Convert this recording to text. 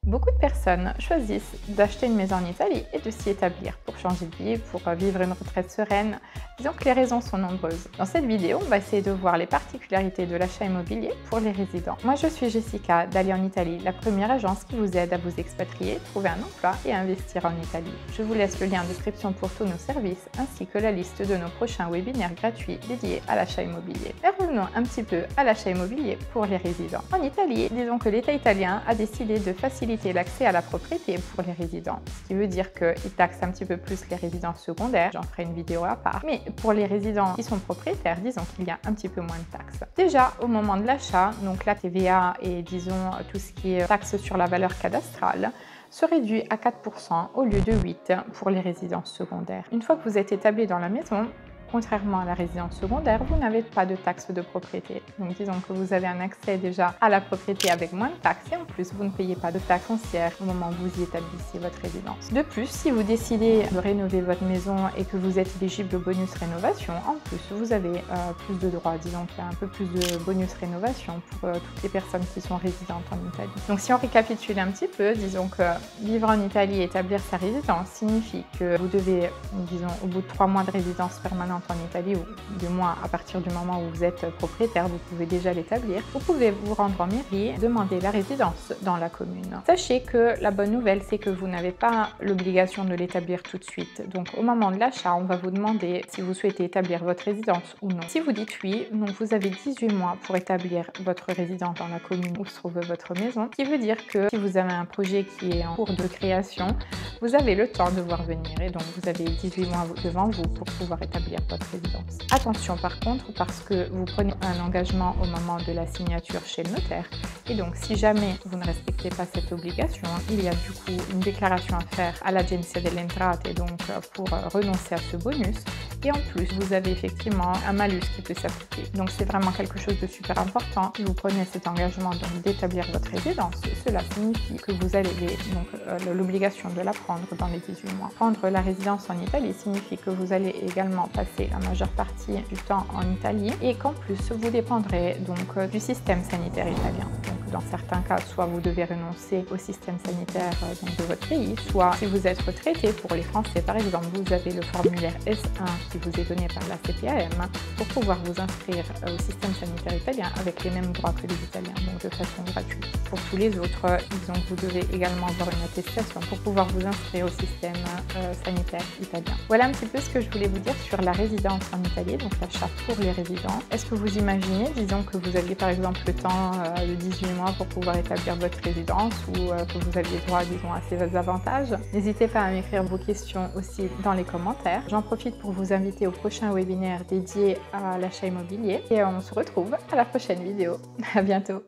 Beaucoup de personnes choisissent d'acheter une maison en Italie et de s'y établir pour changer de vie, pour vivre une retraite sereine. Disons que les raisons sont nombreuses. Dans cette vidéo, on va essayer de voir les particularités de l'achat immobilier pour les résidents. Moi, je suis Jessica d'Ali en Italie, la première agence qui vous aide à vous expatrier, trouver un emploi et investir en Italie. Je vous laisse le lien en description pour tous nos services ainsi que la liste de nos prochains webinaires gratuits dédiés à l'achat immobilier. Et revenons un petit peu à l'achat immobilier pour les résidents. En Italie, disons que l'État italien a décidé de faciliter l'accès à la propriété pour les résidents, ce qui veut dire qu'il taxe un petit peu plus les résidences secondaires, j'en ferai une vidéo à part, mais pour les résidents qui sont propriétaires, disons qu'il y a un petit peu moins de taxes. Déjà, au moment de l'achat, donc la TVA et disons tout ce qui est taxe sur la valeur cadastrale, se réduit à 4% au lieu de 8% pour les résidences secondaires. Une fois que vous êtes établi dans la maison, contrairement à la résidence secondaire, vous n'avez pas de taxe de propriété. Donc disons que vous avez un accès déjà à la propriété avec moins de taxes et en plus vous ne payez pas de taxes foncières au moment où vous y établissez votre résidence. De plus, si vous décidez de rénover votre maison et que vous êtes éligible au bonus rénovation, en plus vous avez plus de droits. Disons qu'il y a un peu plus de bonus rénovation pour toutes les personnes qui sont résidentes en Italie. Donc si on récapitule un petit peu, disons que vivre en Italie et établir sa résidence signifie que vous devez, disons, au bout de 3 mois de résidence permanente en Italie, ou du moins à partir du moment où vous êtes propriétaire, vous pouvez déjà l'établir. Vous pouvez vous rendre en mairie et demander la résidence dans la commune. Sachez que la bonne nouvelle, c'est que vous n'avez pas l'obligation de l'établir tout de suite. Donc au moment de l'achat, on va vous demander si vous souhaitez établir votre résidence ou non. Si vous dites oui, donc vous avez 18 mois pour établir votre résidence dans la commune où se trouve votre maison, ce qui veut dire que si vous avez un projet qui est en cours de création, vous avez le temps de voir venir et donc vous avez 18 mois devant vous pour pouvoir établir votre résidence. Attention par contre, parce que vous prenez un engagement au moment de la signature chez le notaire et donc si jamais vous ne respectez pas cette obligation, il y a du coup une déclaration à faire à l'Agenzia delle Entrate donc pour renoncer à ce bonus et en plus vous avez effectivement un malus qui peut s'appliquer. Donc c'est vraiment quelque chose de super important. Si vous prenez cet engagement donc d'établir votre résidence, cela signifie que vous avez l'obligation de la prendre dans les 18 mois. Prendre la résidence en Italie signifie que vous allez également passer la majeure partie du temps en Italie et qu'en plus vous dépendrez donc du système sanitaire italien. Donc dans certains cas, soit vous devez renoncer au système sanitaire de votre pays, soit si vous êtes retraité, pour les Français par exemple, vous avez le formulaire S1 qui vous est donné par la CPAM pour pouvoir vous inscrire au système sanitaire italien avec les mêmes droits que les Italiens, donc de façon gratuite. Pour tous les autres, disons que vous devez également avoir une attestation pour pouvoir vous inscrire au système sanitaire italien. Voilà un petit peu ce que je voulais vous dire sur la résidence en Italie, donc l'achat pour les résidents. Est-ce que vous imaginez, disons que vous aviez par exemple le temps de 18 mois pour pouvoir établir votre résidence ou que vous aviez droit, disons, à ces avantages? N'hésitez pas à m'écrire vos questions aussi dans les commentaires. J'en profite pour vous inviter au prochain webinaire dédié à l'achat immobilier et on se retrouve à la prochaine vidéo. À bientôt!